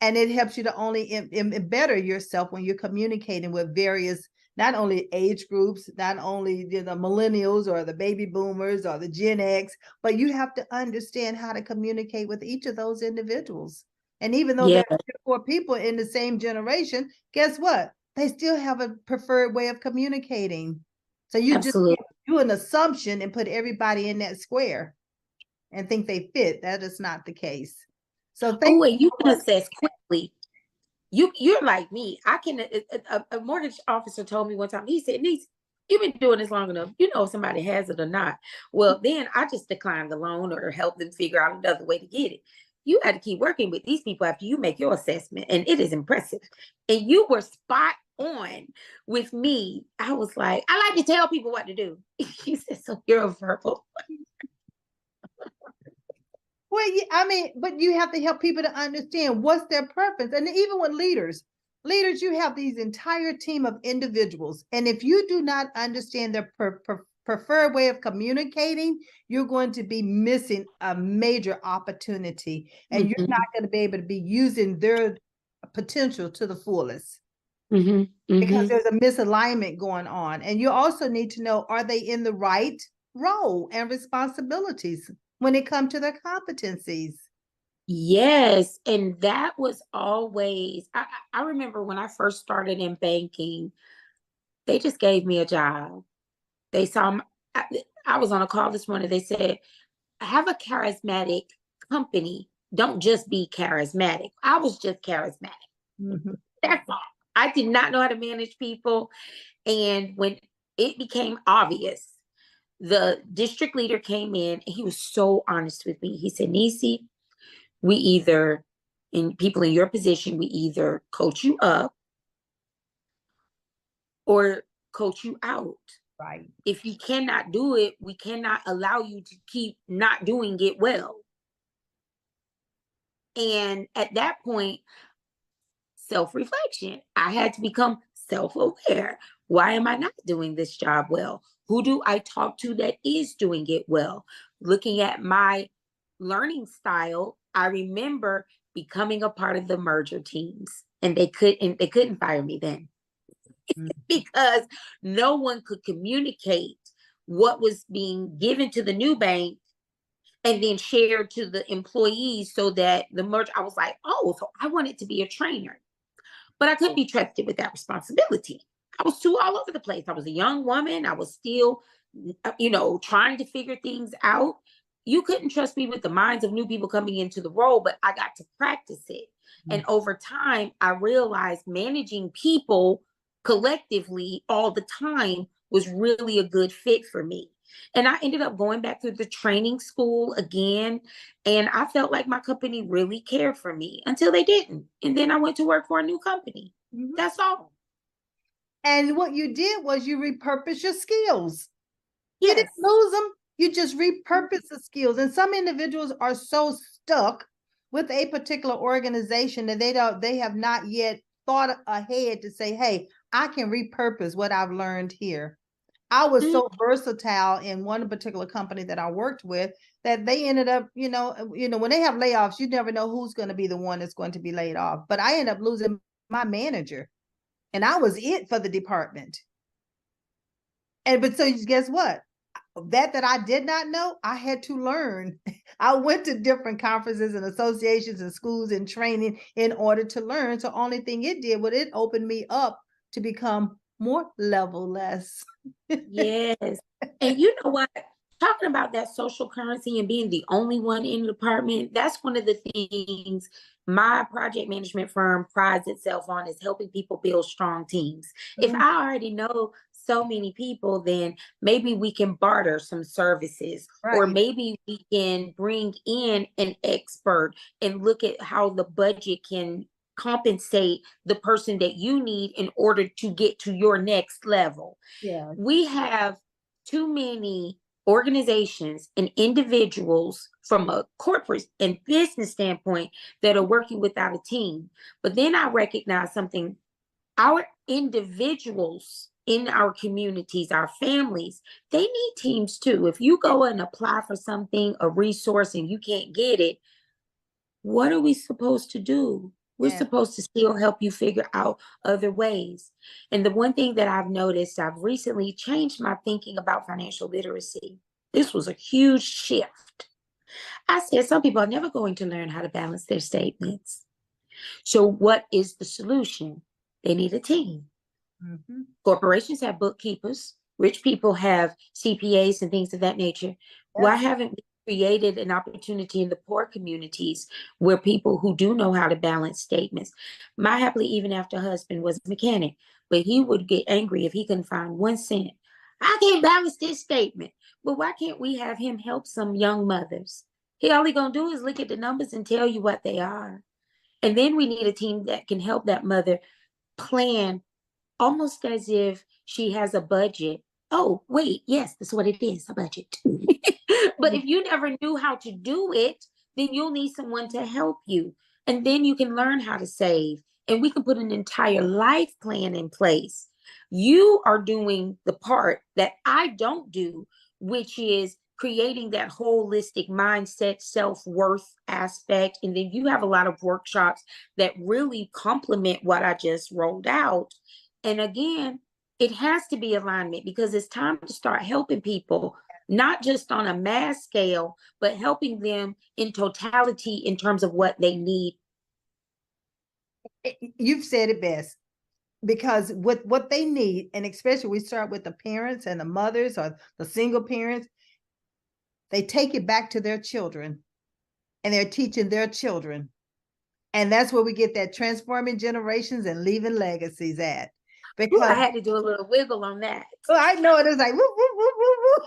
And it helps you to only better yourself when you're communicating with various, not only age groups, not only the millennials or the baby boomers or the Gen X, but you have to understand how to communicate with each of those individuals. And even though there are 4 people in the same generation, guess what? They still have a preferred way of communicating. So you just do an assumption and put everybody in that square and think they fit. That is not the case. So you can assess quickly. You're like me. I can. A mortgage officer told me one time. He said, "Niece, you've been doing this long enough. You know if somebody has it or not." Well, then I just declined the loan or help them figure out another way to get it. You had to keep working with these people after you make your assessment, and it is impressive. And you were spot on with me. I was like, I like to tell people what to do. You said, so you're a verbal. Well, I mean, but you have to help people to understand what's their preference. And even with leaders, you have these entire team of individuals. And if you do not understand their preferred way of communicating, you're going to be missing a major opportunity. And you're not going to be able to be using their potential to the fullest. Because there's a misalignment going on. And you also need to know, are they in the right role and responsibilities when it comes to their competencies? Yes. And that was always, I remember when I first started in banking, they just gave me a job. They saw, I was on a call this morning. They said, have a charismatic company. Don't just be charismatic. I was just charismatic. That's all. I did not know how to manage people. And when it became obvious, the district leader came in and he was so honest with me. He said, Nisi, we either, in people in your position, we either coach you up or coach you out. Right. If you cannot do it, we cannot allow you to keep not doing it well. And at that point, self-reflection, I had to become self-aware. Why am I not doing this job well? Who do I talk to that is doing it well? Looking at my learning style, I remember becoming a part of the merger teams, and they couldn't fire me then because no one could communicate what was being given to the new bank and then shared to the employees so that the merger, I was like, oh, so I wanted to be a trainer, but I couldn't be trusted with that responsibility. I was too all over the place. I was a young woman. I was still, trying to figure things out. You couldn't trust me with the minds of new people coming into the role, but I got to practice it. And over time, I realized managing people collectively all the time was really a good fit for me. And I ended up going back through the training school again. And I felt like my company really cared for me until they didn't. And then I went to work for a new company. That's all. And what you did was you repurposed your skills. Yes. You didn't lose them. You just repurpose the skills. And some individuals are so stuck with a particular organization that they have not yet thought ahead to say, hey, I can repurpose what I've learned here. I was so versatile in one particular company that I worked with that they ended up, when they have layoffs, you never know who's going to be the one that's going to be laid off. But I ended up losing my manager, and I was it for the department. But so guess what? that I did not know, I had to learn. I went to different conferences and associations and schools and training in order to learn. So only thing it did was it opened me up to become more level-less. Yes. And you know what? Talking about that social currency and being the only one in the department, that's one of the things my project management firm prides itself on, is helping people build strong teams. If I already know so many people, then maybe we can barter some services, or Right. maybe we can bring in an expert and look at how the budget can compensate the person that you need in order to get to your next level. Yeah. We have too many organizations and individuals from a corporate and business standpoint that are working without a team. But then I recognize something: our individuals in our communities, our families, they need teams too. If you go and apply for something, a resource, and you can't get it, what are we supposed to do? We're Yeah. supposed to still help you figure out other ways. And the one thing that I've noticed, I've recently changed my thinking about financial literacy. This was a huge shift. I said some people are never going to learn how to balance their statements. So, what is the solution? They need a team. Mhm. Corporations have bookkeepers, rich people have CPAs and things of that nature. Why Yes. haven't we created an opportunity in the poor communities where people who do know how to balance statements? My happily even after husband was a mechanic, but he would get angry if he couldn't find 1 cent. I can't balance this statement. But why can't we have him help some young mothers? He only gonna do is look at the numbers and tell you what they are. And then we need a team that can help that mother plan, almost as if she has a budget. Oh, wait, yes, that's what it is, a budget. But if you never knew how to do it, then you'll need someone to help you. And then you can learn how to save. And we can put an entire life plan in place. You are doing the part that I don't do, which is creating that holistic mindset, self-worth aspect. And then you have a lot of workshops that really complement what I just rolled out. And again, it has to be alignment, because it's time to start helping people, not just on a mass scale, but helping them in totality in terms of what they need. You've said it best, because with what they need, and especially we start with the parents and the mothers or the single parents, they take it back to their children and they're teaching their children. And that's where we get that transforming generations and leaving legacies at. Ooh, I Because had to do a little wiggle on that. I know it is like, woo, woo, woo, woo, woo.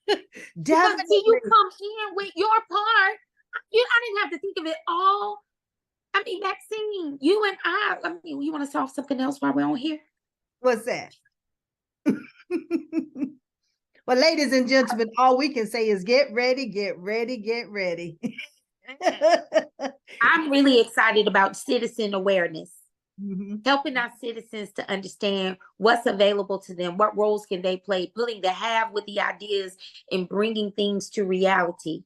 Because see, you Definitely. come in with your part. I didn't have to think of it all. I mean, Maxine, you and I mean, you want to solve something else while we're on here? What's that? Well, ladies and gentlemen, all we can say is get ready, get ready, get ready. I'm really excited about citizen awareness, Mhm. helping our citizens to understand what's available to them, what roles can they play, putting the have with the ideas and bringing things to reality.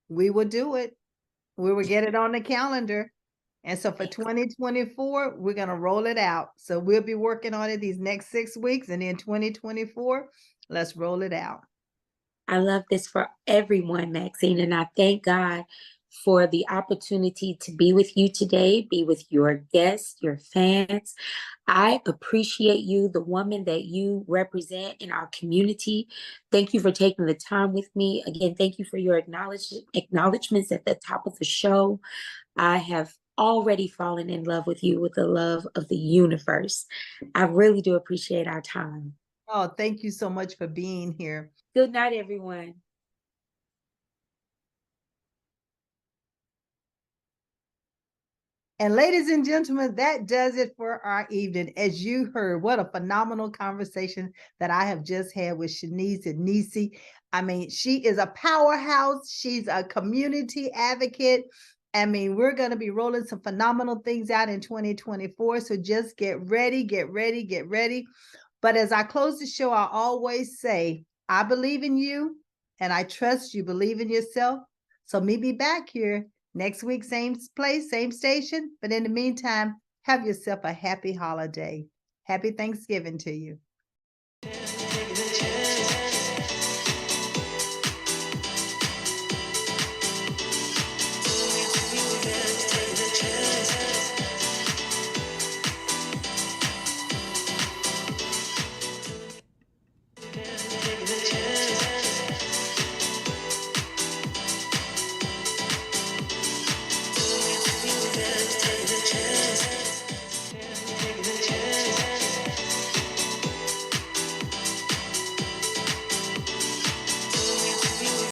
We will do it. We will get it on the calendar. And so for 2024, we're going to roll it out. So we'll be working on it these next 6 weeks. And in 2024, let's roll it out. I love this for everyone, Maxine, and I thank God for the opportunity to be with you today, be with your guests, your fans. I appreciate you, the woman that you represent in our community. Thank you for taking the time with me. Again, thank you for your acknowledgments at the top of the show. I have already fallen in love with you with the love of the universe. I really do appreciate our time. Oh, thank you so much for being here. Good night, everyone. And ladies and gentlemen, that does it for our evening. As you heard, what a phenomenal conversation that I have just had with Shanese and Nisi. I mean, she is a powerhouse. She's a community advocate. I mean, we're going to be rolling some phenomenal things out in 2024. So just get ready, get ready, get ready. But as I close the show, I always say, I believe in you and I trust you believe in yourself. So meet me back here next week, same place, same station. But in the meantime, have yourself a happy holiday. Happy Thanksgiving to you.